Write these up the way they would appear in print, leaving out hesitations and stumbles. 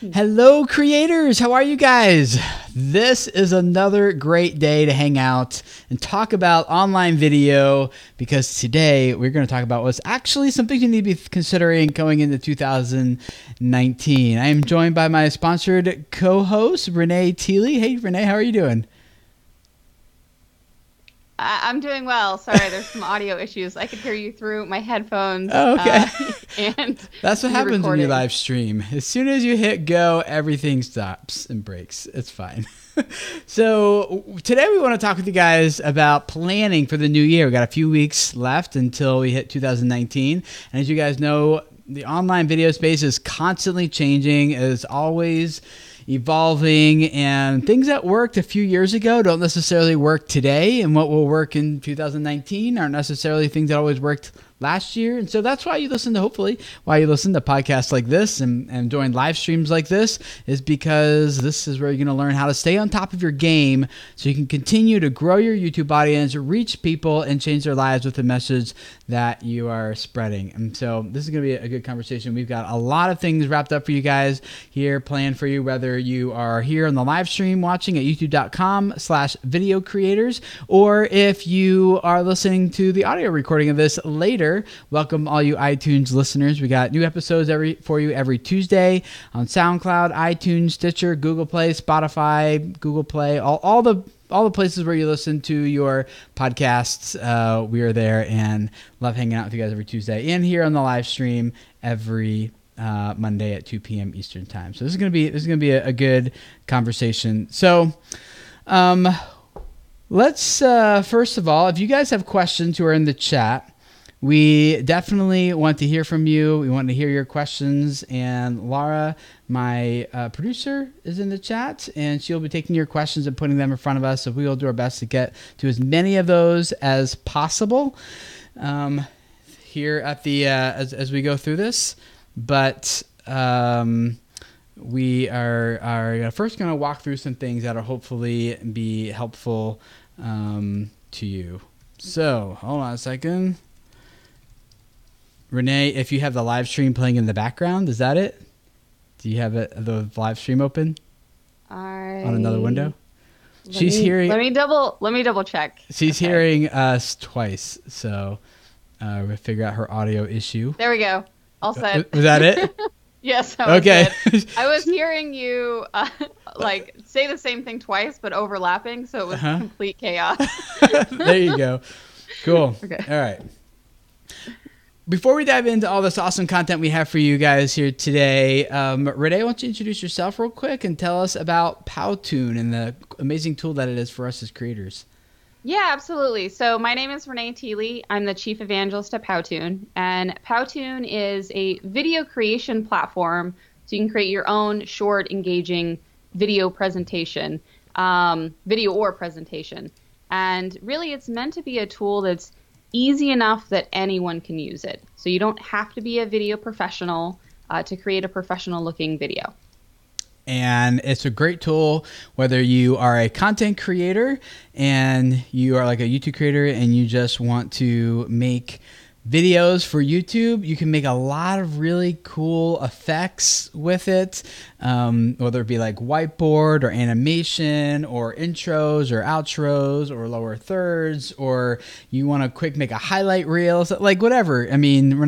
Hello, creators. How are you guys? This is another great day to hang out and talk about online video because today we're going to talk about what's actually something you need to be considering going into 2019. I am joined by my sponsored co-host, Renee Teely. Hey, Renee, how are you doing? I'm doing well. Sorry, there's some audio issues. I could hear you through my headphones. Oh, okay. And that's what happens recording. when you live stream. As soon as you hit go, everything stops and breaks. It's fine. So today we want to talk with you guys about planning for the new year. We got a few weeks left until we hit 2019. And as you guys know, the online video space is constantly changing. It's always evolving, and things that worked a few years ago don't necessarily work today, and what will work in 2019 aren't necessarily things that always worked last year. And so that's why you listen to podcasts like this and join live streams like this, is because this is where you're going to learn how to stay on top of your game so you can continue to grow your YouTube audience, reach people, and change their lives with the message that you are spreading. And so this is going to be a good conversation. We've got a lot of things wrapped up for you guys here, planned for you, whether you are here on the live stream watching at youtube.com/video creators, or if you are listening to the audio recording of this later. Welcome all you iTunes listeners. We got new episodes for you every Tuesday on SoundCloud, iTunes, Stitcher, Google Play, Spotify, Google Play, all the places where you listen to your podcasts. We are there and love hanging out with you guys every Tuesday, and here on the live stream every Monday at 2 p.m. Eastern time. So this is gonna be a good conversation. So let's first of all, if you guys have questions who are in the chat, we definitely want to hear from you. We want to hear your questions. And Laura, my producer, is in the chat, and she'll be taking your questions and putting them in front of us. So we will do our best to get to as many of those as possible here at the as we go through this. But we are first going to walk through some things that will hopefully be helpful to you. So hold on a second. Renee, if you have the live stream playing in the background, is that it? Do you have the live stream open on another window? Let me double check. She's hearing us twice, so we'll figure out her audio issue. There we go. All set. Was that it? Yes. Okay. I was hearing you say the same thing twice, but overlapping, so it was complete chaos. There you go. Cool. Okay. All right. Before we dive into all this awesome content we have for you guys here today, Renee, why don't you introduce yourself real quick and tell us about Powtoon and the amazing tool that it is for us as creators. Yeah, absolutely. So my name is Renee Teely. I'm the chief evangelist at Powtoon, and Powtoon is a video creation platform so you can create your own short, engaging video presentation, video or presentation. And really, it's meant to be a tool that's easy enough that anyone can use it. So you don't have to be a video professional to create a professional looking video. And it's a great tool whether you are a content creator and you are like a YouTube creator and you just want to make videos for YouTube. You can make a lot of really cool effects with it, whether it be like whiteboard or animation or intros or outros or lower thirds, or you want to quick make a highlight reel, so like whatever. I mean,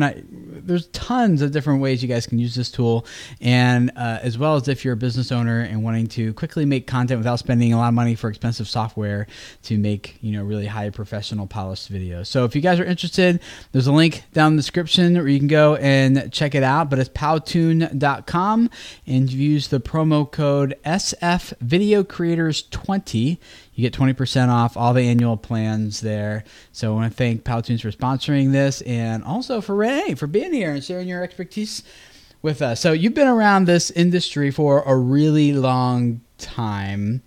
there's tons of different ways you guys can use this tool, and as well as if you're a business owner and wanting to quickly make content without spending a lot of money for expensive software to make, really high professional polished videos. So if you guys are interested, there's a link down in the description where you can go and check it out, but it's powtoon.com, and you use the promo code SFVideoCreators20. You get 20% off all the annual plans there. So I want to thank Powtoons for sponsoring this, and also for Renee for being here and sharing your expertise with us. So you've been around this industry for a really long time.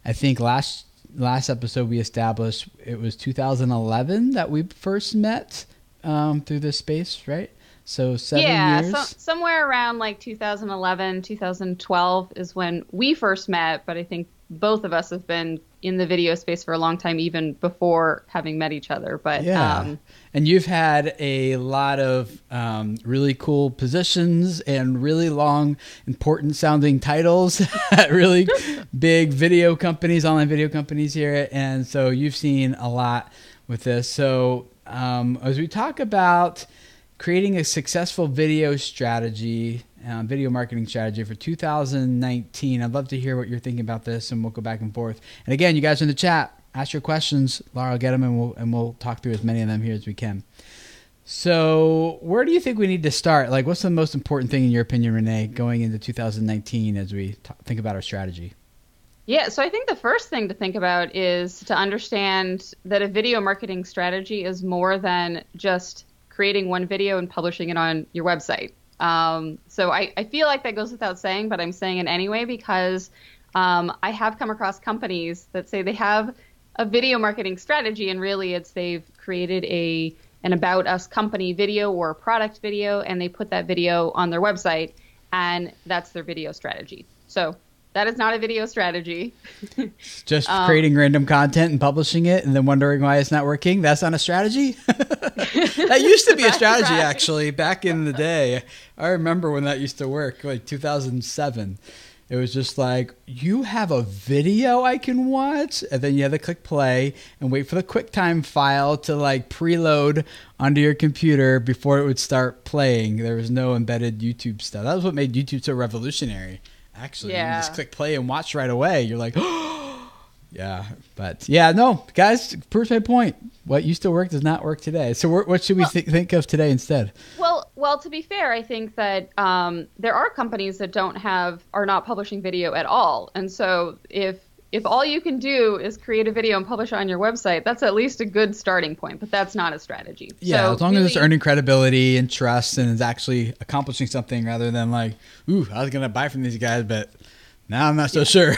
I think last episode we established it was 2011 that we first met through this space, right? So 7 years? Yeah, somewhere around like 2011, 2012 is when we first met, but I think both of us have been in the video space for a long time, even before having met each other. But yeah, and you've had a lot of really cool positions and really long, important sounding titles at really big video companies, online video companies here, and so you've seen a lot with this. So as we talk about creating a successful video strategy, video marketing strategy for 2019. I'd love to hear what you're thinking about this, and we'll go back and forth. And again, you guys in the chat, ask your questions. Laura will get them, and we'll talk through as many of them here as we can. So where do you think we need to start? Like, what's the most important thing in your opinion, Renee, going into 2019 as we think about our strategy? Yeah, so I think the first thing to think about is to understand that a video marketing strategy is more than just creating one video and publishing it on your website. So I feel like that goes without saying, but I'm saying it anyway because I have come across companies that say they have a video marketing strategy, and really it's they've created an About Us company video or a product video, and they put that video on their website, and that's their video strategy. So that is not a video strategy. Just creating random content and publishing it and then wondering why it's not working. That's not a strategy? That used to be a strategy, actually, back in the day. I remember when that used to work, like 2007. It was just like, you have a video I can watch? And then you had to click play and wait for the QuickTime file to like preload onto your computer before it would start playing. There was no embedded YouTube stuff. That was what made YouTube so revolutionary. Actually, you just click play and watch right away. You're like, oh, yeah. But yeah, no, guys, proves my point. What used to work does not work today. So what should we think of today instead? Well, to be fair, I think that there are companies that are not publishing video at all. And so if all you can do is create a video and publish it on your website, that's at least a good starting point, but that's not a strategy. Yeah, so as long as it's earning credibility and trust and is actually accomplishing something rather than like, ooh, I was going to buy from these guys, but now I'm not so sure.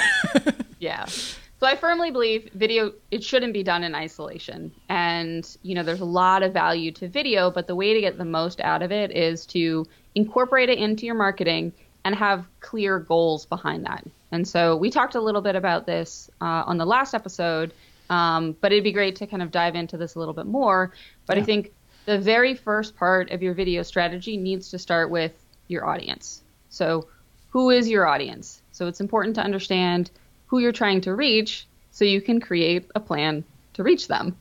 Yeah. So I firmly believe video, it shouldn't be done in isolation. And, there's a lot of value to video, but the way to get the most out of it is to incorporate it into your marketing and have clear goals behind that. And so we talked a little bit about this on the last episode, but it'd be great to kind of dive into this a little bit more. But I think the very first part of your video strategy needs to start with your audience. So who is your audience? So it's important to understand who you're trying to reach so you can create a plan to reach them.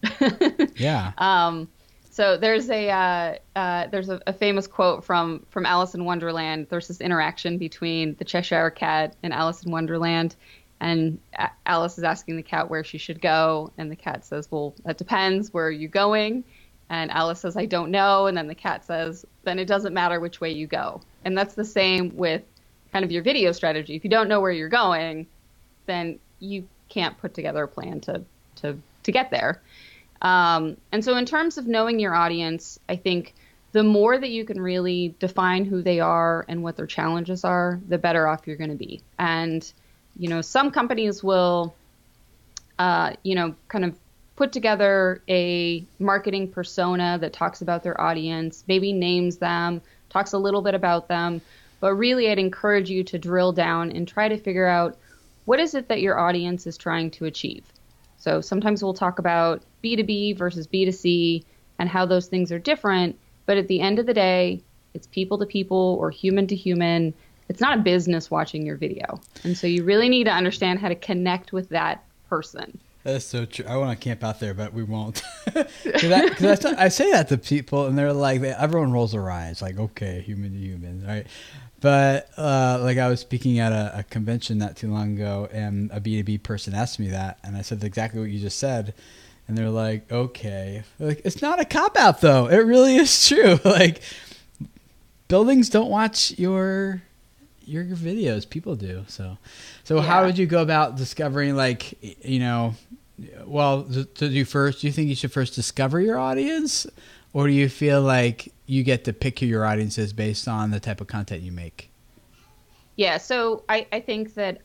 Yeah. So there's a famous quote from Alice in Wonderland. There's this interaction between the Cheshire Cat and Alice in Wonderland, and Alice is asking the cat where she should go, and the cat says, "Well, that depends. Where are you going?" And Alice says, "I don't know." And then the cat says, "Then it doesn't matter which way you go." And that's the same with kind of your video strategy. If you don't know where you're going, then you can't put together a plan to get there. And so in terms of knowing your audience, I think the more that you can really define who they are and what their challenges are, the better off you're going to be. And, some companies will, kind of put together a marketing persona that talks about their audience, maybe names them, talks a little bit about them. But really, I'd encourage you to drill down and try to figure out what is it that your audience is trying to achieve. So sometimes we'll talk about B2B versus B2C and how those things are different. But at the end of the day, it's people to people or human to human. It's not a business watching your video. And so you really need to understand how to connect with that person. That is so true. I want to camp out there, but we won't. Because I say that to people, and they're like, everyone rolls their eyes, like, okay, human to human, right? But like I was speaking at a convention not too long ago, and a B2B person asked me that, and I said exactly what you just said, and they're like, okay, like it's not a cop out though. It really is true. Like buildings don't watch your videos, people do. So how would you go about discovering, like, well, do you think you should first discover your audience, or do you feel like you get to pick who your audience is based on the type of content you make? Yeah, so I think that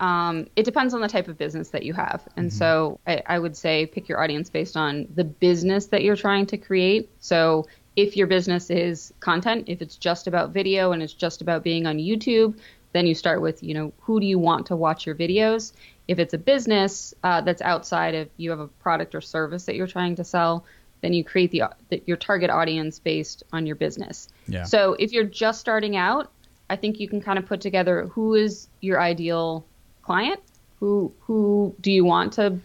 it depends on the type of business that you have. And so I would say pick your audience based on the business that you're trying to create. So if your business is content, if it's just about video and it's just about being on YouTube, then you start with, who do you want to watch your videos? If it's a business that's outside of, you have a product or service that you're trying to sell, then you create your target audience based on your business. Yeah. So if you're just starting out, I think you can kind of put together who is your ideal client, who do you want to,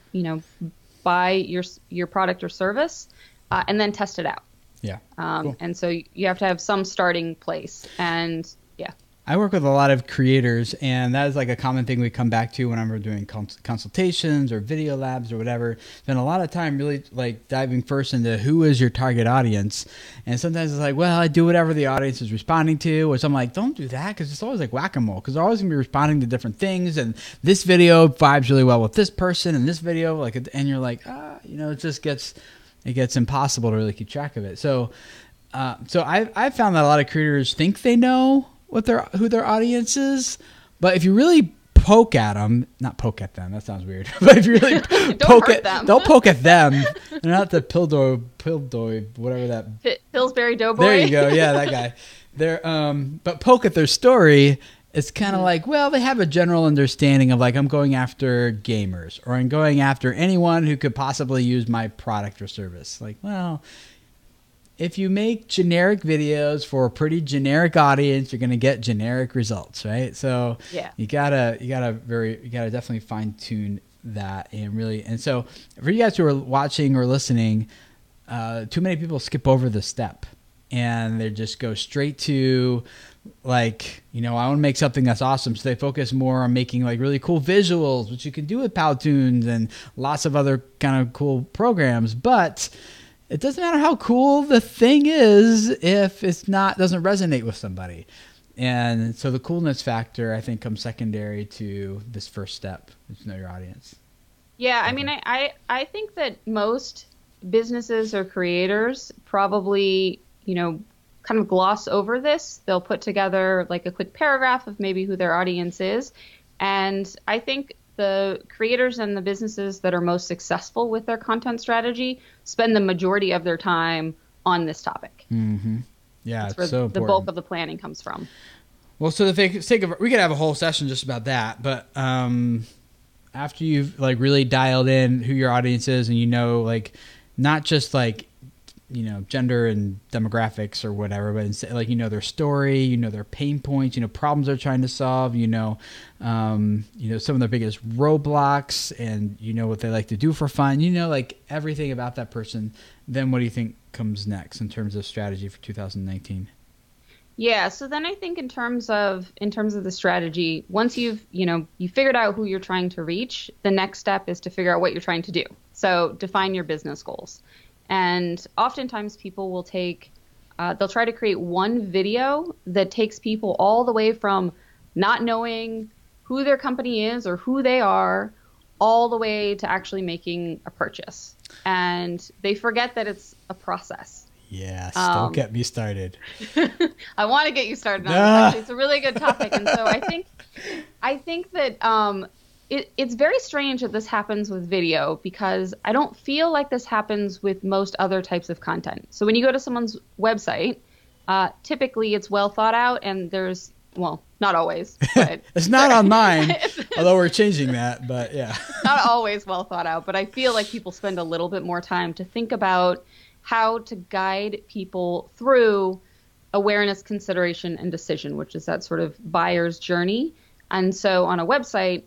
buy your product or service, and then test it out. Yeah. Cool. And so you have to have some starting place. And yeah. I work with a lot of creators, and that is like a common thing we come back to whenever we're doing consultations or video labs or whatever. Spend a lot of time really like diving first into who is your target audience. And sometimes it's like, well, I do whatever the audience is responding to, or so I'm like, don't do that, because it's always like whack-a-mole, because they're always going to be responding to different things. And this video vibes really well with this person, and this video, and you're like, it gets impossible to really keep track of it. So I found that a lot of creators think they know who their audience is, but if you really poke at them, not poke at them, that sounds weird, but if you really don't poke at them, they're not the Pilldoy, whatever that Pillsbury Doughboy. There you go, yeah, that guy. But poke at their story. It's kind of like, well, they have a general understanding of like, I'm going after gamers, or I'm going after anyone who could possibly use my product or service. Like, well, if you make generic videos for a pretty generic audience, you're going to get generic results, right? So yeah, you gotta definitely fine tune that and so for you guys who are watching or listening, too many people skip over the step and they just go straight to like, I want to make something that's awesome. So they focus more on making like really cool visuals, which you can do with Powtoons and lots of other kind of cool programs, but it doesn't matter how cool the thing is if doesn't resonate with somebody. And so the coolness factor, I think, comes secondary to this first step, which is know your audience. Yeah, I mean, I think that most businesses or creators probably, kind of gloss over this. They'll put together like a quick paragraph of maybe who their audience is. And I think the creators and the businesses that are most successful with their content strategy spend the majority of their time on this topic. Mm-hmm. Yeah, that's where it's so important. The bulk of the planning comes from. Well, so the sake of, we could have a whole session just about that, but after you've like really dialed in who your audience is, and like not just like gender and demographics or whatever, but instead, like, their story, their pain points, problems they're trying to solve, some of their biggest roadblocks, and what they like to do for fun, like everything about that person. Then what do you think comes next in terms of strategy for 2019? Yeah. So then I think in terms of the strategy, once you figured out who you're trying to reach, the next step is to figure out what you're trying to do. So define your business goals. And oftentimes people will they'll try to create one video that takes people all the way from not knowing who their company is or who they are, all the way to actually making a purchase. And they forget that it's a process. Yes, don't get me started. I want to get you started on this. Actually, it's a really good topic. And so I think that it's very strange that this happens with video, because I don't feel like this happens with most other types of content. So when you go to someone's website, typically it's well thought out, and there's, well, not always, but it's not on mine, although we're changing that, but yeah. Not always well thought out, but I feel like people spend a little bit more time to think about how to guide people through awareness, consideration, and decision, which is that sort of buyer's journey. And so on a website,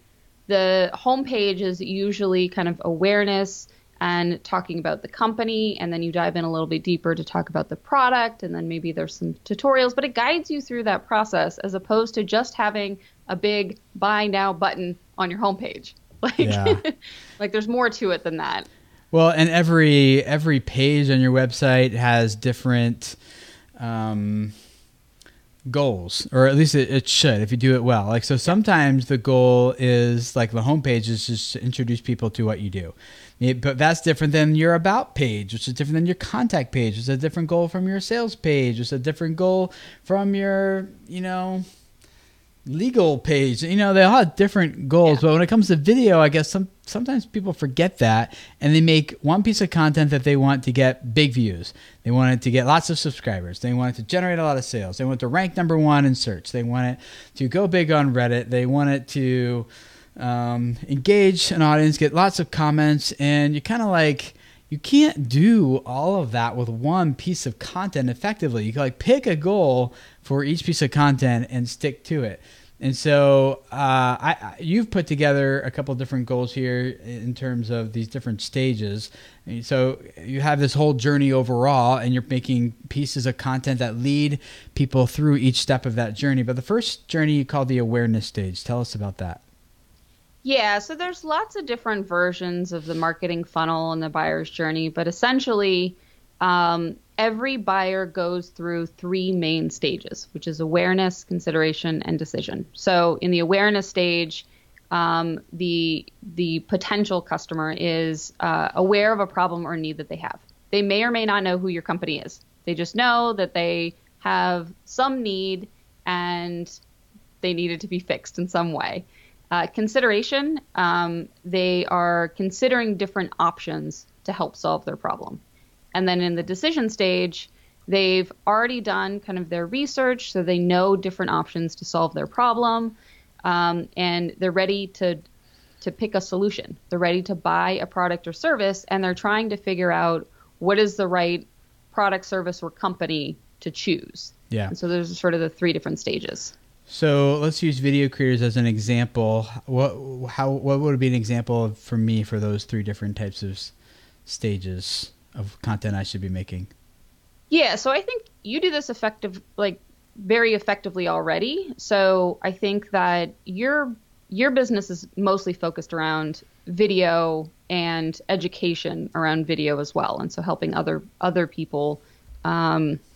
the homepage is usually kind of awareness and talking about the company, and then you dive in a little bit deeper to talk about the product, and then maybe there's some tutorials, but it guides you through that process as opposed to just having a big buy now button on your homepage. Like there's more to it than that. Well, and every page on your website has different goals, or at least it should, if you do it well. Like, so sometimes the goal is like the homepage is just to introduce people to what you do. But that's different than your about page, which is different than your contact page. It's a different goal from your sales page. It's a different goal from your, legal page. They all have different goals. Yeah. But when it comes to video, I guess sometimes people forget that, and they make one piece of content that they want to get big views. They want it to get lots of subscribers. They want it to generate a lot of sales. They want it to rank #1 in search. They want it to go big on Reddit. They want it to engage an audience, get lots of comments, and you kind of like, you can't do all of that with one piece of content effectively. You can like pick a goal for each piece of content and stick to it. And so you've put together a couple of different goals here in terms of these different stages. And so you have this whole journey overall, and you're making pieces of content that lead people through each step of that journey. But the first journey you call the awareness stage. Tell us about that. Yeah, so there's lots of different versions of the marketing funnel and the buyer's journey, but essentially every buyer goes through 3 main stages, which is awareness, consideration, and decision. So in the awareness stage, the potential customer is aware of a problem or need that they have. They may or may not know who your company is. They just know that they have some need and they need it to be fixed in some way. Consideration, they are considering different options to help solve their problem. And then in the decision stage, they've already done kind of their research, so they know different options to solve their problem, and they're ready to pick a solution. They're ready to buy a product or service, and they're trying to figure out what is the right product, service, or company to choose. Yeah. And so there's sort of the 3 different stages. So let's use video creators as an example. What would be an example for me for those 3 different types of stages of content I should be making? Yeah, so I think you do this very effectively already. So I think that your business is mostly focused around video and education around video as well, and so helping other people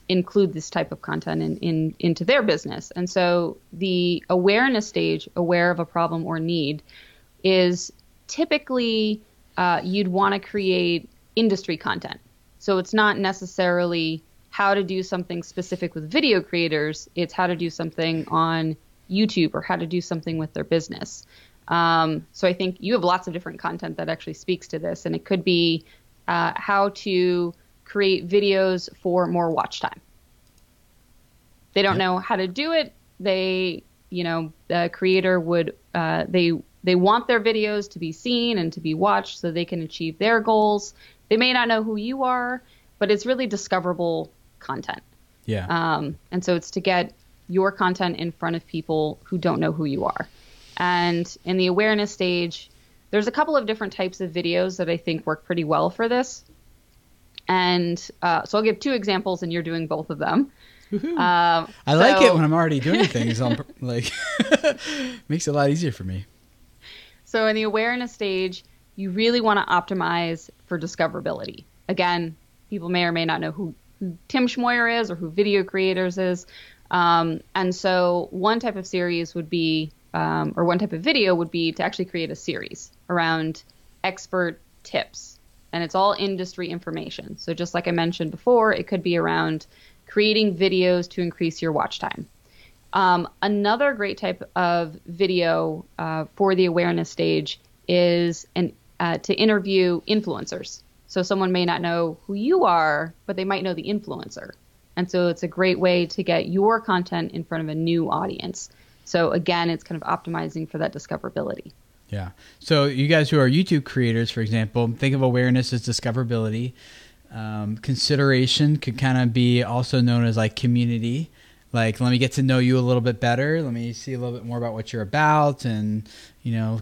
include this type of content into their business. And so the awareness stage, aware of a problem or need, is typically you'd want to create industry content. So it's not necessarily how to do something specific with video creators. It's how to do something on YouTube or how to do something with their business. So I think you have lots of different content that actually speaks to this, and it could be how to create videos for more watch time. They don't know how to do it. The creator would, they want their videos to be seen and to be watched so they can achieve their goals. They may not know who you are, but it's really discoverable content. Yeah. And so it's to get your content in front of people who don't know who you are. And in the awareness stage, there's a couple of different types of videos that I think work pretty well for this. And so I'll give 2 examples, and you're doing both of them. I like it when I'm already doing things. Like, makes it a lot easier for me. So in the awareness stage, you really want to optimize for discoverability. Again, people may or may not know who Tim Schmoyer is or who video creators is. And so one type of series would be, or one type of video would be to actually create a series around expert tips. And it's all industry information. So just like I mentioned before, it could be around creating videos to increase your watch time. Another great type of video for the awareness stage is to interview influencers. So someone may not know who you are, but they might know the influencer. And so it's a great way to get your content in front of a new audience. So again, it's kind of optimizing for that discoverability. Yeah. So you guys who are YouTube creators, for example, think of awareness as discoverability. Consideration could kind of be also known as like community. Like, let me get to know you a little bit better. Let me see a little bit more about what you're about, and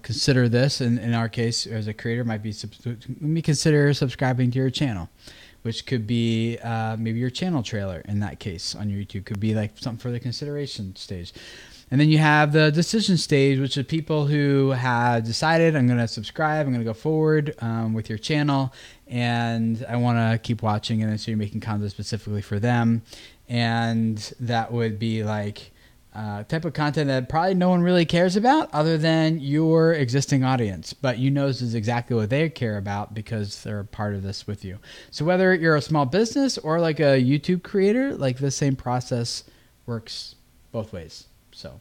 consider this. And in our case, as a creator, might be let me consider subscribing to your channel, which could be maybe your channel trailer. In that case, on your YouTube, could be like something for the consideration stage. And then you have the decision stage, which is people who have decided, I'm going to subscribe, I'm going to go forward with your channel, and I want to keep watching, and then so you're making content specifically for them. And that would be like type of content that probably no one really cares about other than your existing audience, but this is exactly what they care about because they're a part of this with you. So whether you're a small business or like a YouTube creator, like the same process works both ways. So,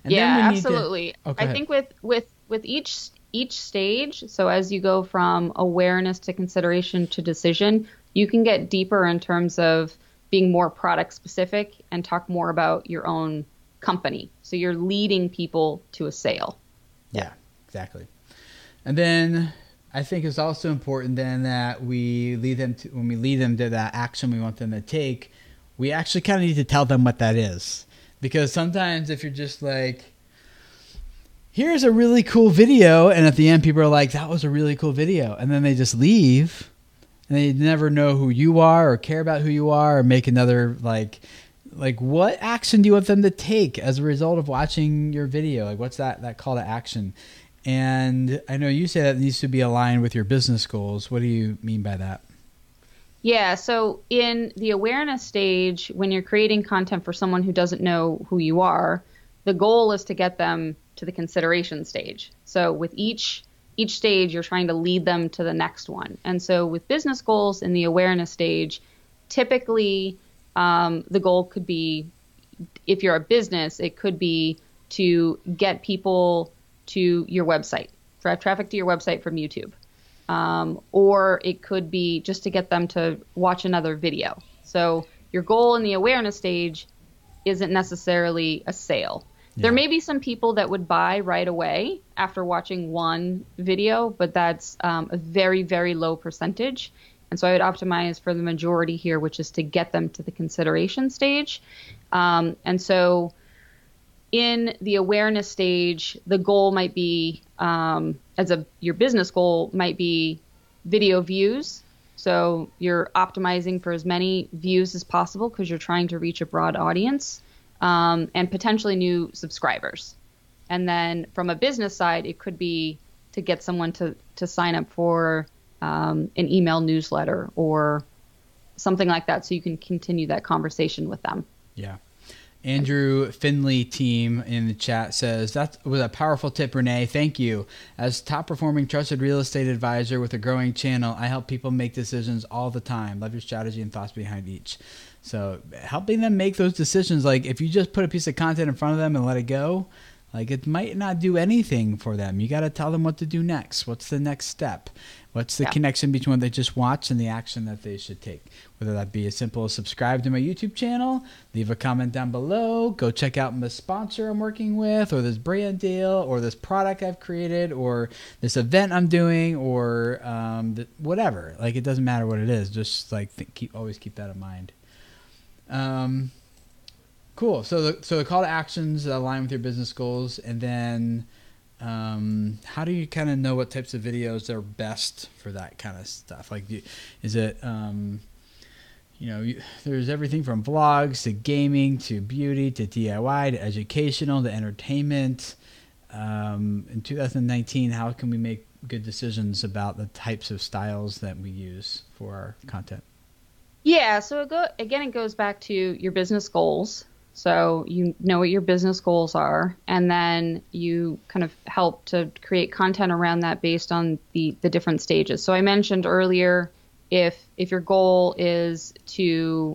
and yeah, absolutely. I think with each each stage, so as you go from awareness to consideration to decision, you can get deeper in terms of being more product specific and talk more about your own company. So you're leading people to a sale. Yeah, exactly. And then I think it's also important then that we lead them to, when we lead them to that action we want them to take, we actually kind of need to tell them what that is. Because sometimes if you're just like, here's a really cool video, and at the end people are like, that was a really cool video, and then they just leave, and they never know who you are or care about who you are or make another like what action do you want them to take as a result of watching your video? Like what's that call to action? And I know you say that needs to be aligned with your business goals. What do you mean by that? Yeah, so in the awareness stage, when you're creating content for someone who doesn't know who you are, the goal is to get them to the consideration stage. So with each stage, you're trying to lead them to the next one. And so with business goals in the awareness stage, typically the goal could be, if you're a business, it could be to get people to your website, drive traffic to your website from YouTube. Or it could be just to get them to watch another video. So your goal in the awareness stage isn't necessarily a sale. Yeah. There may be some people that would buy right away after watching one video, but that's a very, very low percentage. And so I would optimize for the majority here, which is to get them to the consideration stage. And so in the awareness stage, the goal might be, your business goal might be video views. So you're optimizing for as many views as possible because you're trying to reach a broad audience, and potentially new subscribers. And then from a business side, it could be to get someone to sign up for an email newsletter or something like that, so you can continue that conversation with them. Yeah. Andrew Finley team in the chat says, that was a powerful tip, Renee. Thank you. As top performing trusted real estate advisor with a growing channel, I help people make decisions all the time. Love your strategy and thoughts behind each. So helping them make those decisions, like if you just put a piece of content in front of them and let it go, like it might not do anything for them. You got to tell them what to do next. What's the next step? What's the connection between what they just watched and the action that they should take? Whether that be as simple as subscribe to my YouTube channel, leave a comment down below, go check out the sponsor I'm working with, or this brand deal, or this product I've created, or this event I'm doing, or whatever. Like it doesn't matter what it is. Just like always keep that in mind. Cool. So the call to actions align with your business goals, and then how do you kind of know what types of videos are best for that kind of stuff? Like, is it there's everything from vlogs to gaming to beauty to DIY to educational to entertainment. In 2019, how can we make good decisions about the types of styles that we use for our content? Yeah. So it goes back to your business goals. So you know what your business goals are, and then you kind of help to create content around that based on the different stages. So I mentioned earlier, if your goal is to,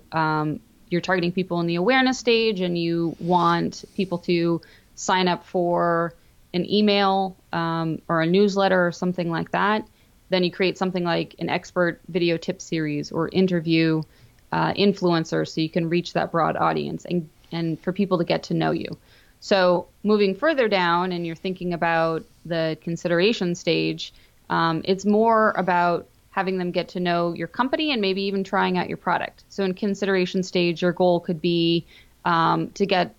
you're targeting people in the awareness stage and you want people to sign up for an email or a newsletter or something like that, then you create something like an expert video tip series or interview influencers so you can reach that broad audience and for people to get to know you. So moving further down and you're thinking about the consideration stage, it's more about having them get to know your company and maybe even trying out your product. So in consideration stage, your goal could be to get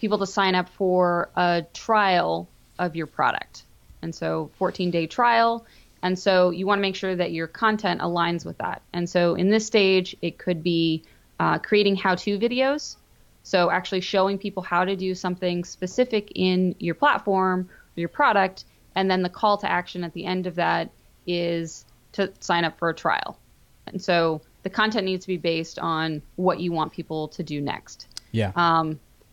people to sign up for a trial of your product. And so 14-day trial. And so you want to make sure that your content aligns with that. And so in this stage, it could be creating how-to videos. So actually showing people how to do something specific in your platform or your product, and then the call to action at the end of that is to sign up for a trial. And so the content needs to be based on what you want people to do next. Yeah.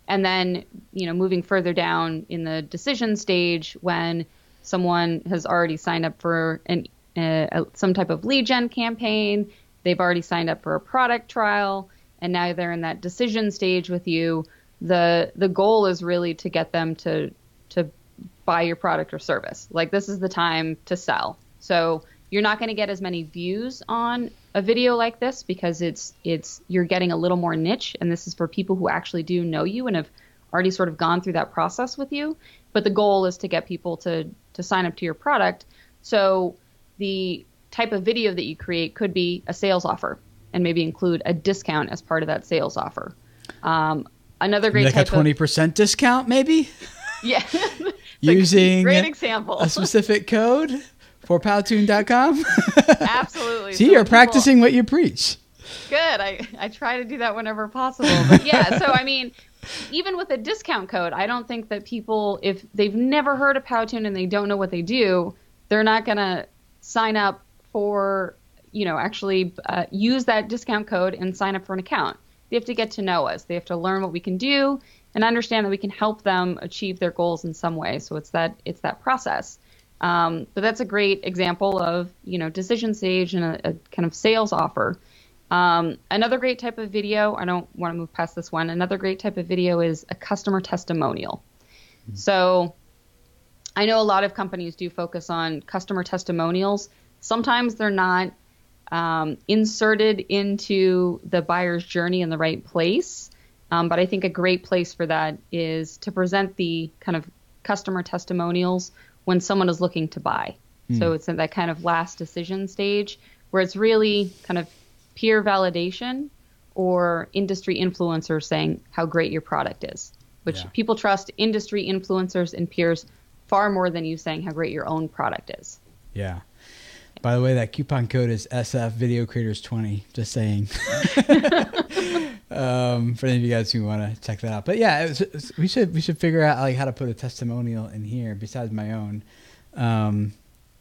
And then, moving further down in the decision stage, when someone has already signed up for some type of lead gen campaign, they've already signed up for a product trial, and now they're in that decision stage with you, the goal is really to get them to buy your product or service. Like, this is the time to sell. So you're not going to get as many views on a video like this because you're getting a little more niche, and this is for people who actually do know you and have already sort of gone through that process with you. But the goal is to get people to sign up to your product. So the type of video that you create could be a sales offer and maybe include a discount as part of that sales offer. Another great like type a 20% discount, maybe? Yeah. Using great example. A specific code for Powtoon.com. Absolutely. See, you're practicing what you preach. Good. I try to do that whenever possible. But yeah, so I mean, even with a discount code, I don't think that people, if they've never heard of Powtoon and they don't know what they do, they're not going to sign up for, actually use that discount code and sign up for an account. They have to get to know us. They have to learn what we can do and understand that we can help them achieve their goals in some way. So it's that process. But that's a great example of, decision stage and a kind of sales offer. Another great type of video, I don't want to move past this one. Another great type of video is a customer testimonial. Mm-hmm. So I know a lot of companies do focus on customer testimonials. Sometimes they're not inserted into the buyer's journey in the right place. But I think a great place for that is to present the kind of customer testimonials when someone is looking to buy. So it's in that kind of last decision stage where it's really kind of peer validation or industry influencers saying how great your product is, which people trust industry influencers and peers far more than you saying how great your own product is. Yeah. By the way, that coupon code is SF Video Creators 20. Just saying. For any of you guys who want to check that out. But yeah, we should figure out like how to put a testimonial in here besides my own.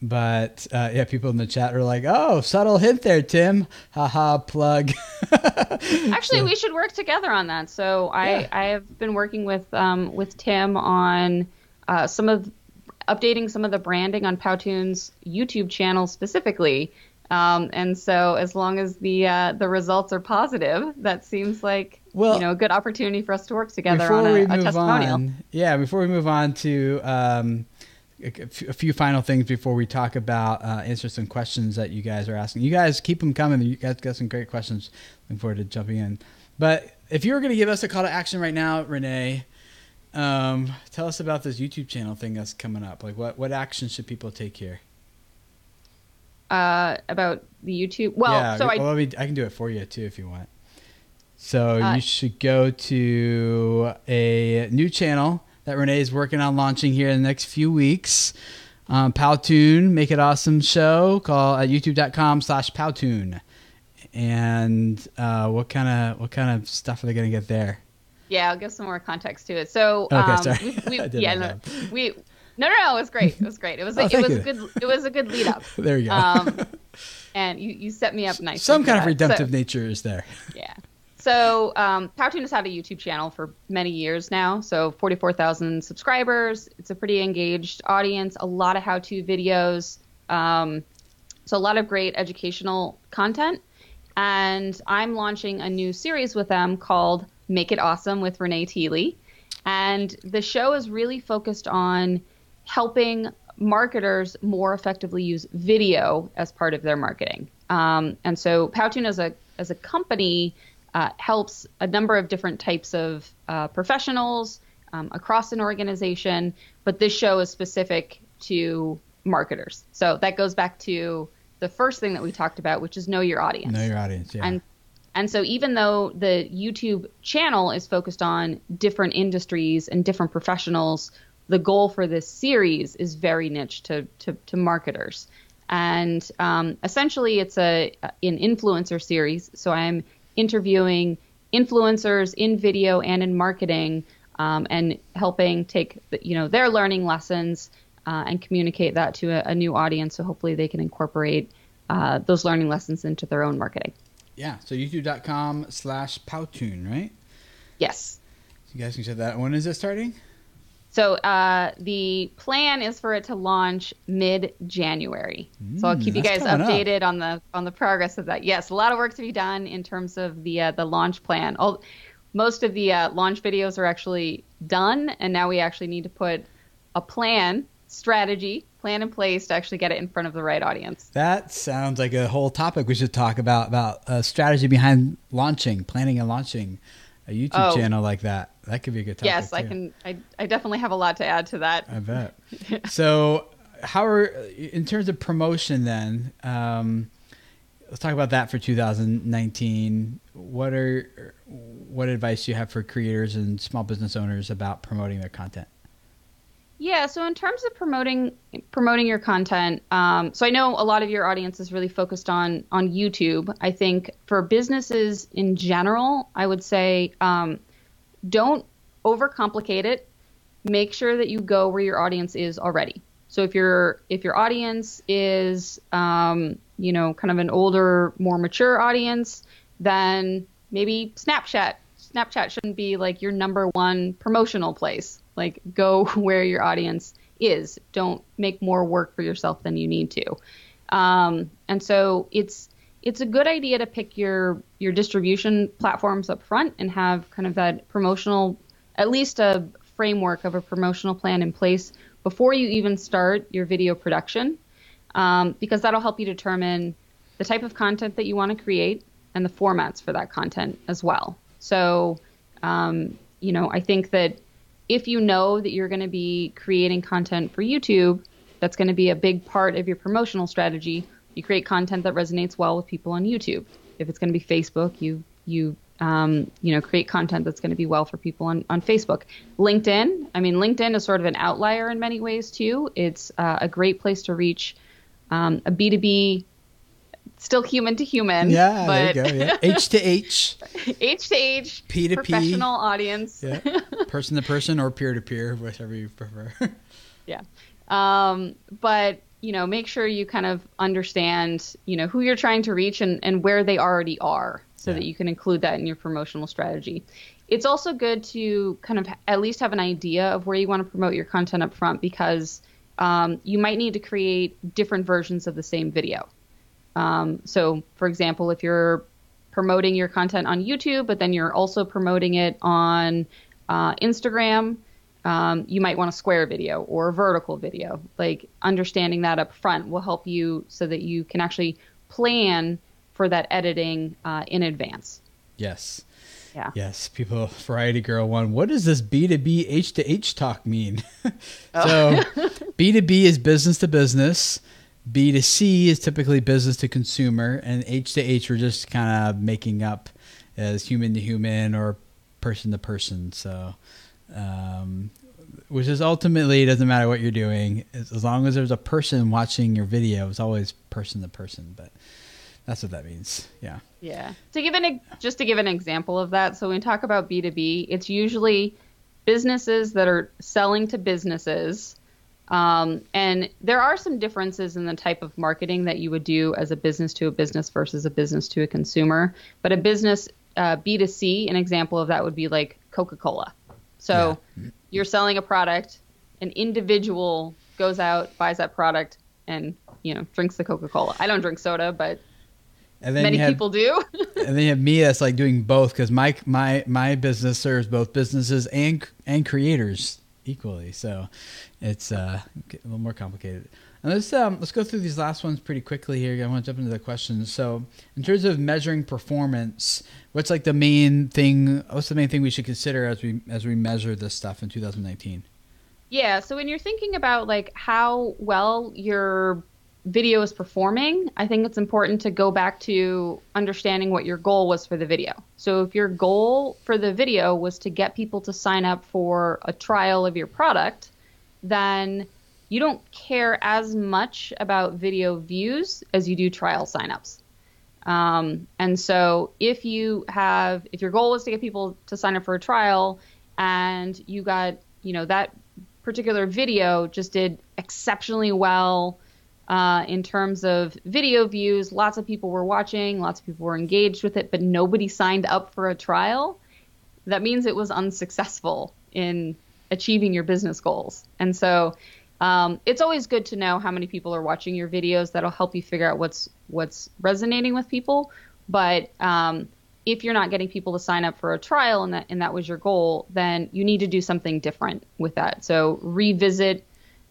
But people in the chat are like, "Oh, subtle hint there, Tim. Haha, plug." Actually, we should work together on that. So I have been working with Tim on updating some of the branding on Powtoon's YouTube channel specifically. And so as long as the results are positive, that seems like a good opportunity for us to work together on a testimonial. Before we move on to a few final things before we talk about answer some questions that you guys are asking. You guys keep them coming. You guys got some great questions. Looking forward to jumping in. But if you were going to give us a call to action right now, Renee, tell us about this YouTube channel thing that's coming up. Like what action should people take here? About the YouTube. I can do it for you too if you want. So you should go to a new channel that Renee is working on launching here in the next few weeks. Powtoon, Make It Awesome show called at youtube.com/Powtoon. And what kind of stuff are they going to get there? Yeah, I'll give some more context to it. So sorry. No, it was great. It was great. It was a good lead up. There you go. And you set me up nicely. Some kind of redemptive nature is there. Yeah. So Powtoon has had a YouTube channel for many years now. So 44,000 subscribers. It's a pretty engaged audience. A lot of how-to videos. So a lot of great educational content. And I'm launching a new series with them called Make It Awesome with Renee Teely. And the show is really focused on helping marketers more effectively use video as part of their marketing. And so Powtoon as a company helps a number of different types of professionals across an organization, but this show is specific to marketers. So that goes back to the first thing that we talked about, which is know your audience. Know your audience, yeah. And so even though the YouTube channel is focused on different industries and different professionals, the goal for this series is very niche to marketers. And essentially it's an influencer series. So I'm interviewing influencers in video and in marketing and helping take their learning lessons and communicate that to a new audience. So hopefully they can incorporate those learning lessons into their own marketing. Yeah, so youtube.com/Powtoon, right? Yes. So you guys can check that. When is it starting? So the plan is for it to launch mid-January. So I'll keep you guys updated on the progress of that. Yes, a lot of work to be done in terms of the launch plan. Most of the launch videos are actually done, and now we actually need to put a plan in place to actually get it in front of the right audience. That sounds like a whole topic we should talk about strategy behind planning and launching a YouTube channel like that. That could be a good topic. Yes, too. I definitely have a lot to add to that. I bet. So in terms of promotion then, let's talk about that for 2019. What advice do you have for creators and small business owners about promoting their content? Yeah, so in terms of promoting your content, so I know a lot of your audience is really focused on YouTube. I think for businesses in general, I would say don't overcomplicate it. Make sure that you go where your audience is already. So if your audience is kind of an older, more mature audience, then maybe Snapchat shouldn't be like your number one promotional place. Like, go where your audience is. Don't make more work for yourself than you need to. And so it's a good idea to pick your distribution platforms up front and have kind of that promotional, at least a framework of a promotional plan in place before you even start your video production, because that'll help you determine the type of content that you want to create and the formats for that content as well. So, I think that if you know that you're going to be creating content for YouTube, that's going to be a big part of your promotional strategy. You create content that resonates well with people on YouTube. If it's going to be Facebook, you create content that's going to be well for people on Facebook. LinkedIn is sort of an outlier in many ways too. It's a great place to reach a B2B, still human to human. Yeah, but there you go. Yeah. H to H. H to H. P to P. Professional audience. Yeah. Person to person or peer to peer, whatever you prefer. Yeah. But make sure you kind of understand, who you're trying to reach and where they already are, so that you can include that in your promotional strategy. It's also good to kind of at least have an idea of where you want to promote your content up front, because you might need to create different versions of the same video. So, for example, if you're promoting your content on YouTube, but then you're also promoting it on Instagram, you might want a square video or a vertical video. Like, understanding that up front will help you so that you can actually plan for that editing in advance. Yes. Yeah. Yes. People, Variety Girl one. What does this B2B H to H talk mean? So B2B is business to business. B2C is typically business to consumer, and H to H we're just kind of making up as human to human or person to person. So, which is ultimately, it doesn't matter what you're doing, as long as there's a person watching your video. It's always person to person, but that's what that means. Yeah. Yeah. To give an example of that, so when we talk about B2B, it's usually businesses that are selling to businesses. And there are some differences in the type of marketing that you would do as a business to a business versus a business to a consumer. But a business B2C, an example of that would be like Coca-Cola. So you're selling a product, an individual goes out, buys that product, and drinks the Coca-Cola. I don't drink soda, but many people do. And then you have me that's like doing both, because my business serves both businesses and creators equally. So it's a little more complicated. And let's go through these last ones pretty quickly here. I want to jump into the questions. So in terms of measuring performance, what's like the main thing? What's the main thing we should consider as we measure this stuff in 2019? Yeah. So when you're thinking about like how well your video is performing, I think it's important to go back to understanding what your goal was for the video. So if your goal for the video was to get people to sign up for a trial of your product, then you don't care as much about video views as you do trial signups. And so if your goal was to get people to sign up for a trial and you got, that particular video just did exceptionally well in terms of video views, lots of people were watching, lots of people were engaged with it, but nobody signed up for a trial, that means it was unsuccessful in achieving your business goals. And so it's always good to know how many people are watching your videos. That'll help you figure out what's resonating with people. But if you're not getting people to sign up for a trial and that was your goal, then you need to do something different with that. So revisit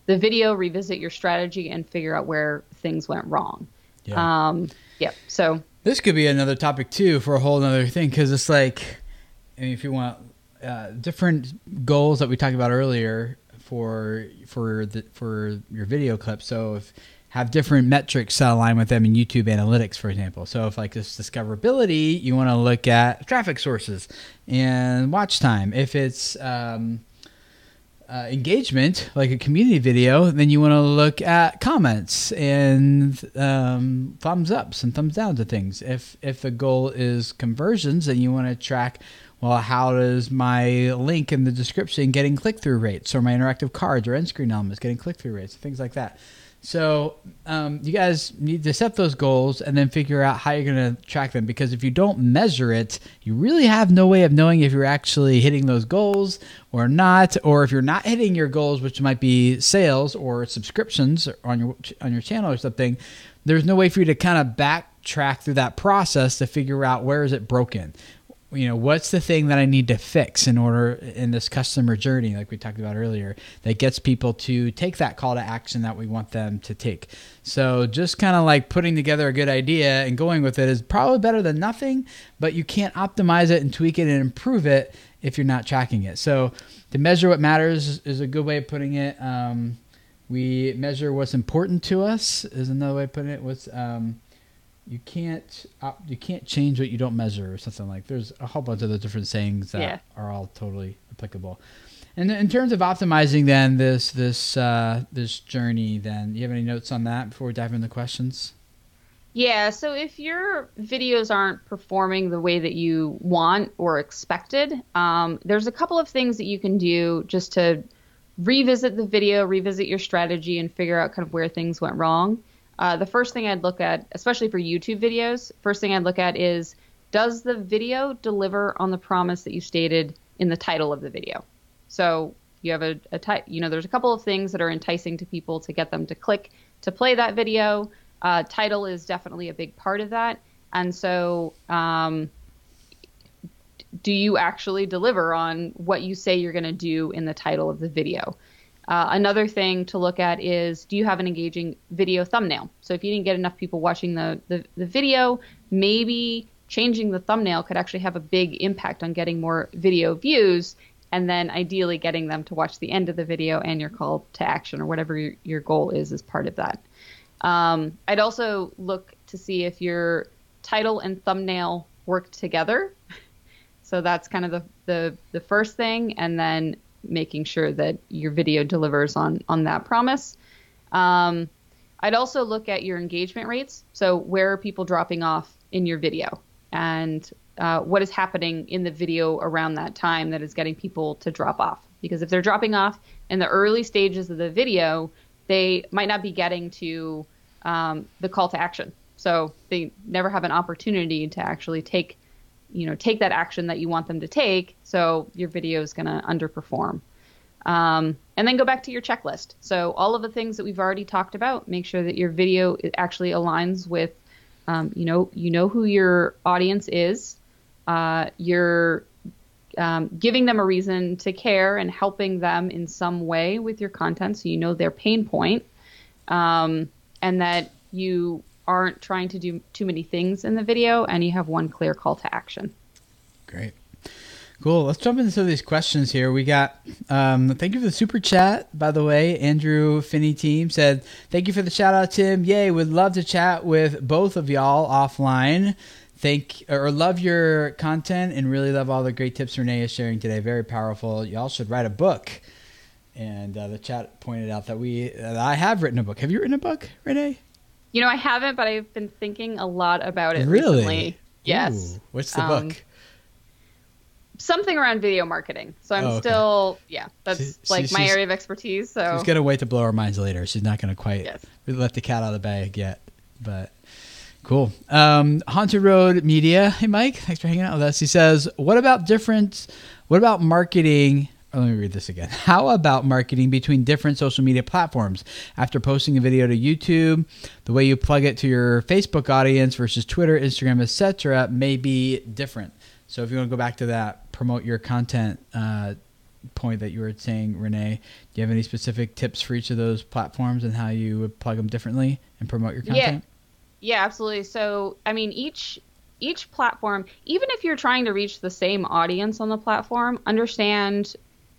the video, revisit your strategy, and figure out where things went wrong. Yeah. So this could be another topic too for a whole other thing, because it's like, I mean, if you want different goals that we talked about earlier for your video clip. So if have different metrics that align with them in YouTube analytics, for example. So if like this discoverability, you want to look at traffic sources and watch time. If it's engagement, like a community video, then you want to look at comments and thumbs ups and thumbs down to things. If the goal is conversions, then you want to track, well, how does my link in the description getting click-through rates, or my interactive cards or end screen elements getting click-through rates, things like that. So you guys need to set those goals and then figure out how you're going to track them, because if you don't measure it, you really have no way of knowing if you're actually hitting those goals or not, or if you're not hitting your goals, which might be sales or subscriptions on your channel or something. There's no way for you to kind of backtrack through that process to figure out where is it broken. You know, what's the thing that I need to fix in this customer journey, like we talked about earlier, that gets people to take that call to action that we want them to take. So just kind of like putting together a good idea and going with it is probably better than nothing, but you can't optimize it and tweak it and improve it if you're not tracking it. So to measure what matters is a good way of putting it. We measure what's important to us is another way of putting it. You can't change what you don't measure, or something like. There's a whole bunch of the different sayings that are all totally applicable. And in terms of optimizing then this journey, then you have any notes on that before we dive into questions? Yeah, so if your videos aren't performing the way that you want or expected, there's a couple of things that you can do just to revisit the video, revisit your strategy, and figure out kind of where things went wrong. The first thing I'd look at, especially for YouTube videos, first thing I'd look at is, does the video deliver on the promise that you stated in the title of the video? So you have there's a couple of things that are enticing to people to get them to click to play that video. Title is definitely a big part of that. And so do you actually deliver on what you say you're going to do in the title of the video? Another thing to look at is, do you have an engaging video thumbnail? So if you didn't get enough people watching the video, maybe changing the thumbnail could actually have a big impact on getting more video views, and then ideally getting them to watch the end of the video and your call to action, or whatever your goal is as part of that. I'd also look to see if your title and thumbnail work together. So that's kind of the first thing, and then making sure that your video delivers on that promise. I'd also look at your engagement rates. So where are people dropping off in your video, and what is happening in the video around that time that is getting people to drop off? Because if they're dropping off in the early stages of the video, they might not be getting to the call to action. So they never have an opportunity to actually take that action that you want them to take. So your video is going to underperform. And then go back to your checklist. So all of the things that we've already talked about, make sure that your video actually aligns with, who your audience is. You're giving them a reason to care and helping them in some way with your content, so you know their pain point, and that you aren't trying to do too many things in the video, and you have one clear call to action. Great. Cool. Let's jump into some of these questions here. We got, thank you for the super chat, by the way. Andrew Finney team said, thank you for the shout out, Tim. Yay. Would love to chat with both of y'all offline. Love your content and really love all the great tips Renee is sharing today. Very powerful. Y'all should write a book. And the chat pointed out that I have written a book. Have you written a book, Renee? I haven't, but I've been thinking a lot about it really? Recently. Yes. Ooh, what's the book? Something around video marketing. So I'm that's my area of expertise. So she's going to wait to blow our minds later. She's not going to quite let the cat out of the bag yet, but cool. Haunted Road Media. Hey, Mike, thanks for hanging out with us. He says, what about marketing let me read this again. How about marketing between different social media platforms? After posting a video to YouTube, the way you plug it to your Facebook audience versus Twitter, Instagram, etc. may be different. So if you want to go back to that, promote your content point that you were saying, Renee, do you have any specific tips for each of those platforms and how you would plug them differently and promote your content? Yeah, absolutely. So, I mean, each platform, even if you're trying to reach the same audience on the platform, understand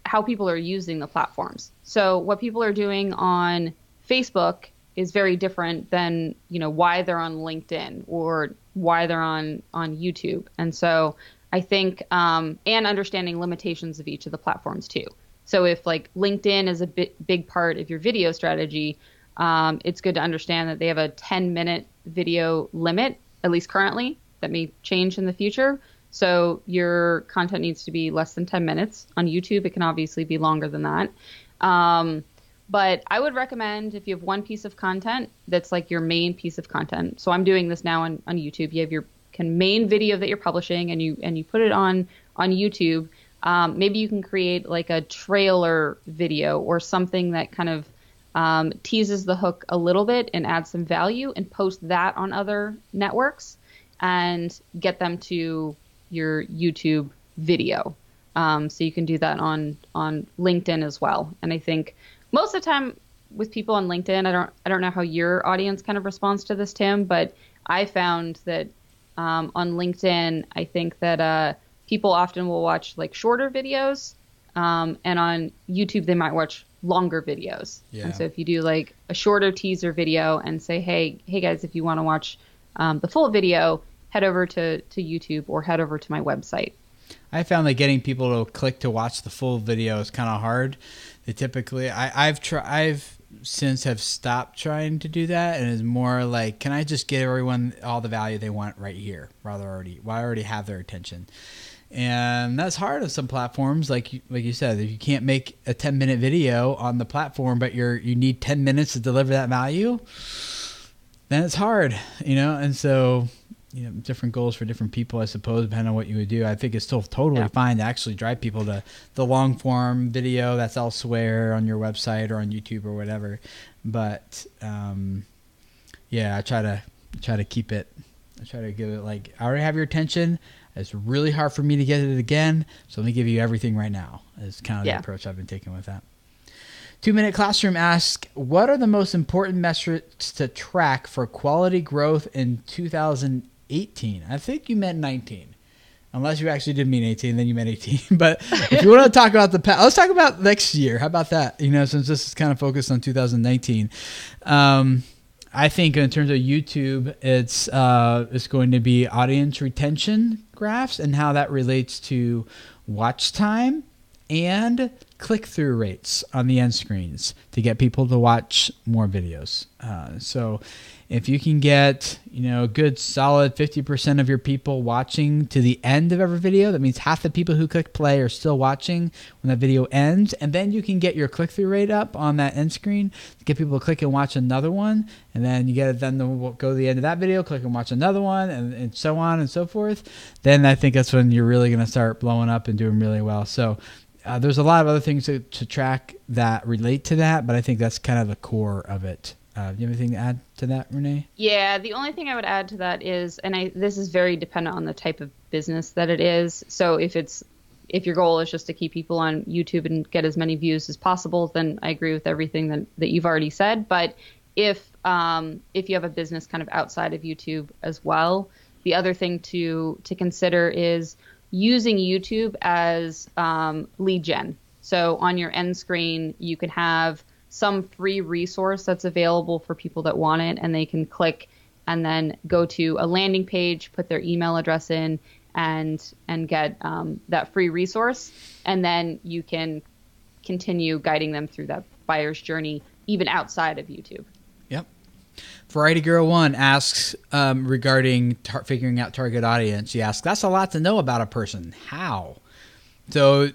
how people are using the platforms. So what people are doing on Facebook is very different than, why they're on LinkedIn or why they're on YouTube. And so I think, and understanding limitations of each of the platforms too. So if like LinkedIn is a big part of your video strategy, it's good to understand that they have a 10-minute video limit, at least currently. That may change in the future. So your content needs to be less than 10 minutes. On YouTube, it can obviously be longer than that. But I would recommend if you have one piece of content that's like your main piece of content. So I'm doing this now on YouTube. You have your main video that you're publishing and you put it on YouTube. Maybe you can create like a trailer video or something that kind of teases the hook a little bit and adds some value and post that on other networks and get them to your YouTube video. So you can do that on LinkedIn as well. And I think most of the time with people on LinkedIn, I don't know how your audience kind of responds to this, Tim, but I found that on LinkedIn, I think that people often will watch like shorter videos, and on YouTube they might watch longer videos. Yeah. And so if you do like a shorter teaser video and say, hey guys, if you want to watch the full video, head over to YouTube or head over to my website. I found that getting people to click to watch the full video is kind of hard. They typically, I've since have stopped trying to do that, and it's more like, can I just get everyone all the value they want right here, rather I already have their attention. And that's hard on some platforms, like you said. If you can't make a 10-minute video on the platform, but you need 10 minutes to deliver that value, then it's hard, And so, different goals for different people, I suppose, depending on what you would do. I think it's still totally fine to actually drive people to the long form video that's elsewhere on your website or on YouTube or whatever. But I try to keep it. I try to give it like, I already have your attention. It's really hard for me to get it again, so let me give you everything right now. Is kind of the approach I've been taking with that. 2-Minute Classroom asks, what are the most important metrics to track for quality growth in 2018? I think you meant 19. Unless you actually did mean 18, then you meant 18. But if you want to talk about the past, let's talk about next year. How about that? Since this is kind of focused on 2019. I think in terms of YouTube, it's going to be audience retention graphs and how that relates to watch time and click-through rates on the end screens to get people to watch more videos. So if you can get, a good solid 50% of your people watching to the end of every video, that means half the people who click play are still watching when that video ends. And then you can get your click-through rate up on that end screen to get people to click and watch another one. And then you get them to go to the end of that video, click and watch another one, and so on and so forth. Then I think that's when you're really going to start blowing up and doing really well. So there's a lot of other things to track that relate to that, but I think that's kind of the core of it. Do you have anything to add to that, Renee? Yeah, the only thing I would add to that is, this is very dependent on the type of business that it is. So if your goal is just to keep people on YouTube and get as many views as possible, then I agree with everything that you've already said. But if you have a business kind of outside of YouTube as well, the other thing to consider is using YouTube as lead gen. So on your end screen, you can have some free resource that's available for people that want it, and they can click and then go to a landing page, put their email address in, and get that free resource. And then you can continue guiding them through that buyer's journey, even outside of YouTube. Yep. Variety Girl 1 asks regarding figuring out target audience. She asks, that's a lot to know about a person. How? So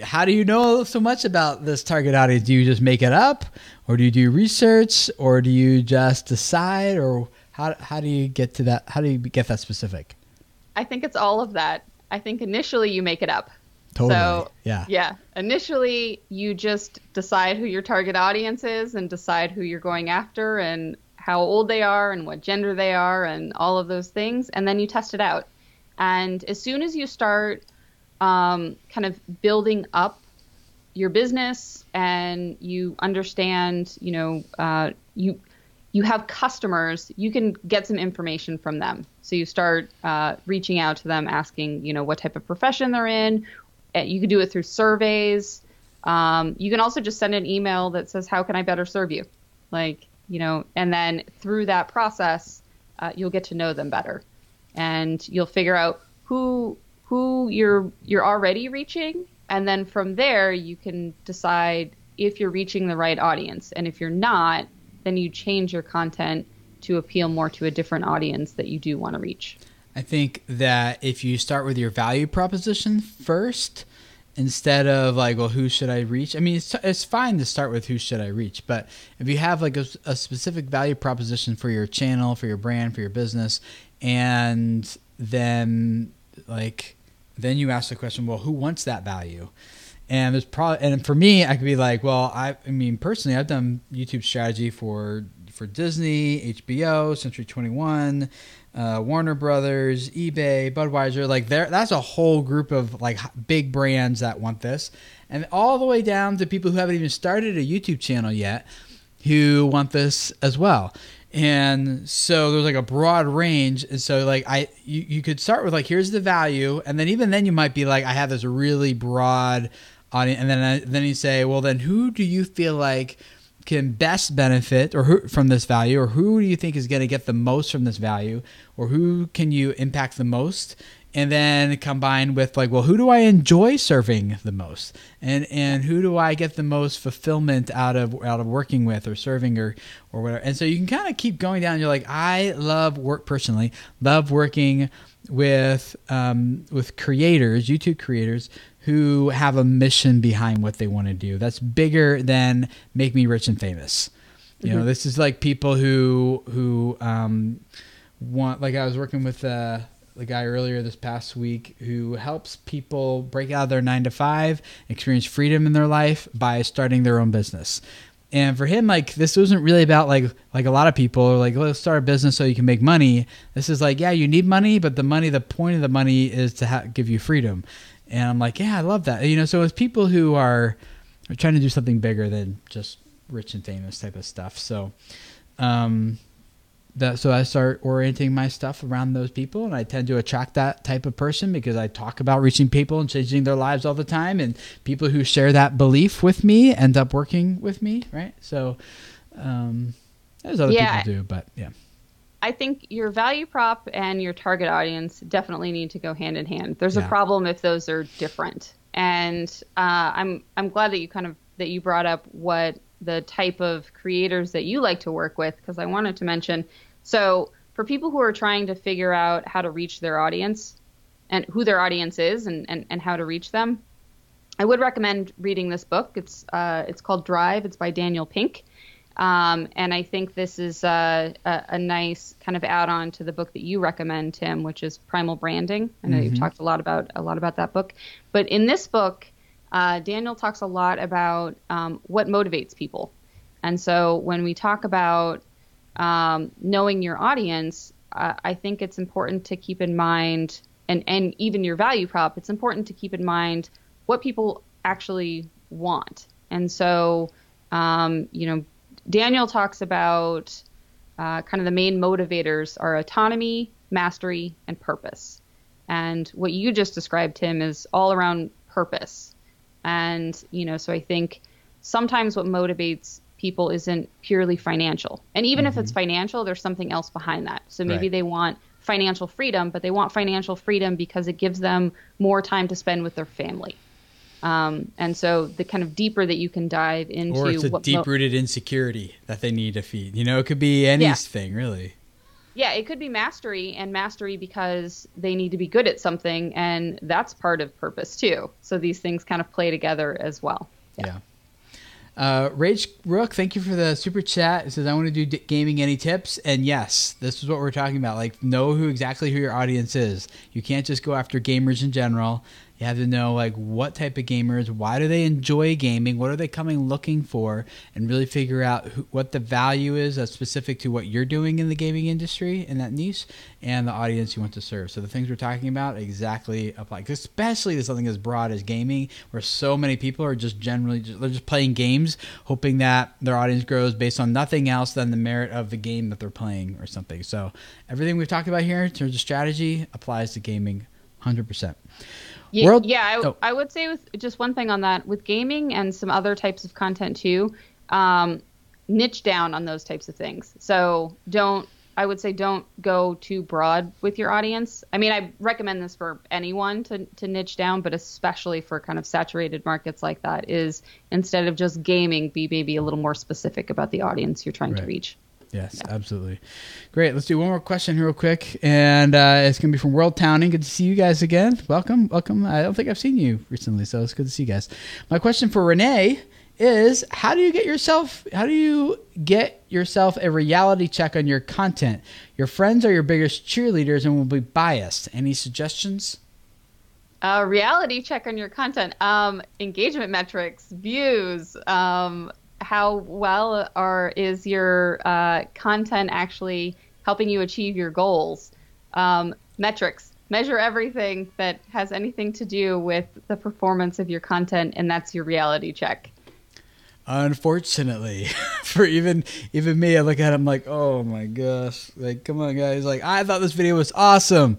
how do you know so much about this target audience? Do you just make it up, or do you do research, or do you just decide, or how do you get to that? How do you get that specific? I think it's all of that. I think initially you make it up. Totally. So, Yeah. yeah, initially you just decide who your target audience is and decide who you're going after and how old they are and what gender they are and all of those things. And then you test it out. And as soon as you start kind of building up your business and you understand, you have customers, you can get some information from them. So you start reaching out to them, asking, what type of profession they're in. You can do it through surveys. You can also just send an email that says, how can I better serve you? And then through that process, you'll get to know them better. And you'll figure out who you're already reaching. And then from there, you can decide if you're reaching the right audience. And if you're not, then you change your content to appeal more to a different audience that you do want to reach. I think that if you start with your value proposition first, instead of like, well, who should I reach? I mean, it's fine to start with who should I reach, but if you have like a specific value proposition for your channel, for your brand, for your business, and then you ask the question, well, who wants that value? And there's probably, and for me, I could be like, well, I mean, personally, I've done YouTube strategy for Disney, HBO, Century 21, Warner Brothers, eBay, Budweiser. Like that's a whole group of like big brands that want this, and all the way down to people who haven't even started a YouTube channel yet, who want this as well. And so there's like a broad range. And so like you could start with like, here's the value, and then even then you might be like, I have this really broad audience, and then you say, well, then who do you feel like can best benefit from this value, or who do you think is going to get the most from this value, or who can you impact the most? And then combined with like, well, who do I enjoy serving the most, and who do I get the most fulfillment out of working with or serving or whatever. And so you can kind of keep going down. You're like, I love working with creators, YouTube creators who have a mission behind what they want to do that's bigger than make me rich and famous. This is like people who want, like I was working with the guy earlier this past week who helps people break out of their 9-to-5, experience freedom in their life by starting their own business. And for him, like, this wasn't really about like a lot of people are like, let's start a business so you can make money. This is like, yeah, you need money, but the point of the money is to give you freedom. And I'm like, yeah, I love that. So it's people who are trying to do something bigger than just rich and famous type of stuff. So, so I start orienting my stuff around those people, and I tend to attract that type of person because I talk about reaching people and changing their lives all the time, and people who share that belief with me end up working with me, right? So there's other people too, but yeah. I think your value prop and your target audience definitely need to go hand in hand. There's a problem if those are different, and I'm glad that you brought up what the type of creators that you like to work with, because I wanted to mention. So for people who are trying to figure out how to reach their audience and who their audience is and how to reach them, I would recommend reading this book. It's called Drive. It's by Daniel Pink. And I think this is a nice kind of add-on to the book that you recommend, Tim, which is Primal Branding. I know you've talked a lot about that book. But in this book, Daniel talks a lot about what motivates people. And so when we talk about knowing your audience, I think it's important to keep in mind, and even your value prop, it's important to keep in mind what people actually want. And so, Daniel talks about kind of the main motivators are autonomy, mastery, and purpose. And what you just described, Tim, is all around purpose. And, so I think sometimes what motivates people isn't purely financial. And even if it's financial, there's something else behind that. So maybe they want financial freedom, but they want financial freedom because it gives them more time to spend with their family. And so the kind of deeper that you can dive into, or it's a deep-rooted insecurity that they need to feed. It could be anything, really. Yeah, it could be mastery because they need to be good at something, and that's part of purpose too. So these things kind of play together as well. Yeah. Rach Rook, thank you for the super chat. It says, I want to do gaming, any tips? And yes, this is what we're talking about. Like, know exactly who your audience is. You can't just go after gamers in general. You have to know like what type of gamers, why do they enjoy gaming, what are they coming looking for, and really figure out what the value is that's specific to what you're doing in the gaming industry in that niche and the audience you want to serve. So the things we're talking about exactly apply, especially to something as broad as gaming, where so many people are just generally they're just playing games, hoping that their audience grows based on nothing else than the merit of the game that they're playing or something. So everything we've talked about here in terms of strategy applies to gaming 100%. I would say with just one thing on that, with gaming and some other types of content too, niche down on those types of things. So I would say don't go too broad with your audience. I mean, I recommend this for anyone to niche down, but especially for kind of saturated markets like that, is instead of just gaming, be maybe a little more specific about the audience you're trying to reach. Yes, absolutely. Great. Let's do one more question real quick. And it's going to be from World Towning. Good to see you guys again. Welcome. I don't think I've seen you recently, so it's good to see you guys. My question for Renee is, how do you get yourself a reality check on your content? Your friends are your biggest cheerleaders and will be biased. Any suggestions? Reality check on your content. Engagement metrics, views, how well is your content actually helping you achieve your goals? Metrics. Measure everything that has anything to do with the performance of your content, and that's your reality check. Unfortunately, for even me, I look at it, I'm like, oh my gosh, like, come on, guys. Like, I thought this video was awesome.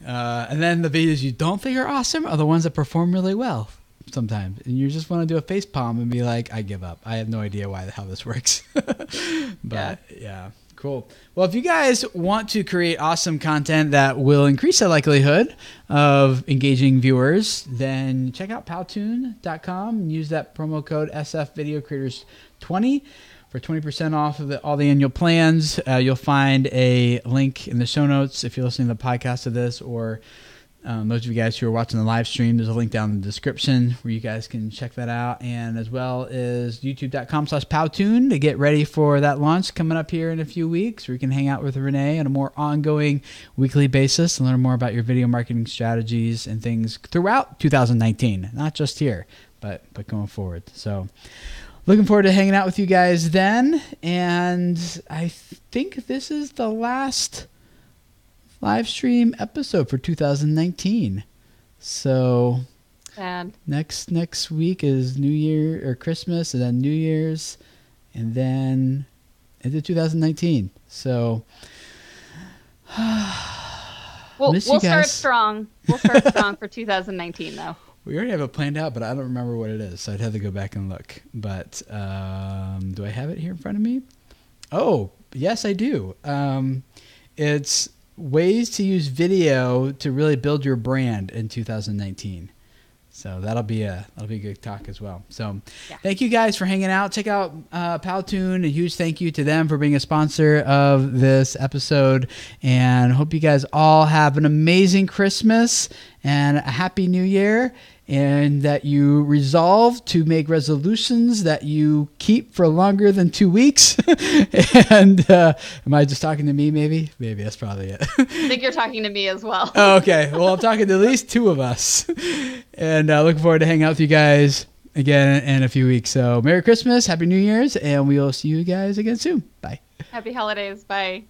And then the videos you don't think are awesome are the ones that perform really well sometimes. And you just want to do a face palm and be like, I give up. I have no idea how this works. But yeah, cool. Well, if you guys want to create awesome content that will increase the likelihood of engaging viewers, then check out Powtoon.com and use that promo code SFVideoCreators20 for 20% off of all the annual plans. You'll find a link in the show notes if you're listening to the podcast of this, or those of you guys who are watching the live stream, there's a link down in the description where you guys can check that out, and as well as youtube.com/Powtoon to get ready for that launch coming up here in a few weeks, where you can hang out with Renee on a more ongoing weekly basis and learn more about your video marketing strategies and things throughout 2019, not just here, but going forward. So looking forward to hanging out with you guys then, and I think this is the last live stream episode for 2019. So next week is New Year or Christmas, and then New Year's, and then into 2019. So we'll start strong. We'll start strong for 2019 though. We already have it planned out, but I don't remember what it is, so I'd have to go back and look. But do I have it here in front of me? Oh, yes, I do. It's ways to use video to really build your brand in 2019. So that'll be a good talk as well. So Thank you guys for hanging out. Check out Powtoon. A huge thank you to them for being a sponsor of this episode. And hope you guys all have an amazing Christmas and a happy New Year, and that you resolve to make resolutions that you keep for longer than 2 weeks. And am I just talking to me, maybe? Maybe that's probably it. I think you're talking to me as well. Oh, okay. Well, I'm talking to at least two of us. And looking forward to hanging out with you guys again in a few weeks. So Merry Christmas, Happy New Year's, and we will see you guys again soon. Bye. Happy holidays. Bye.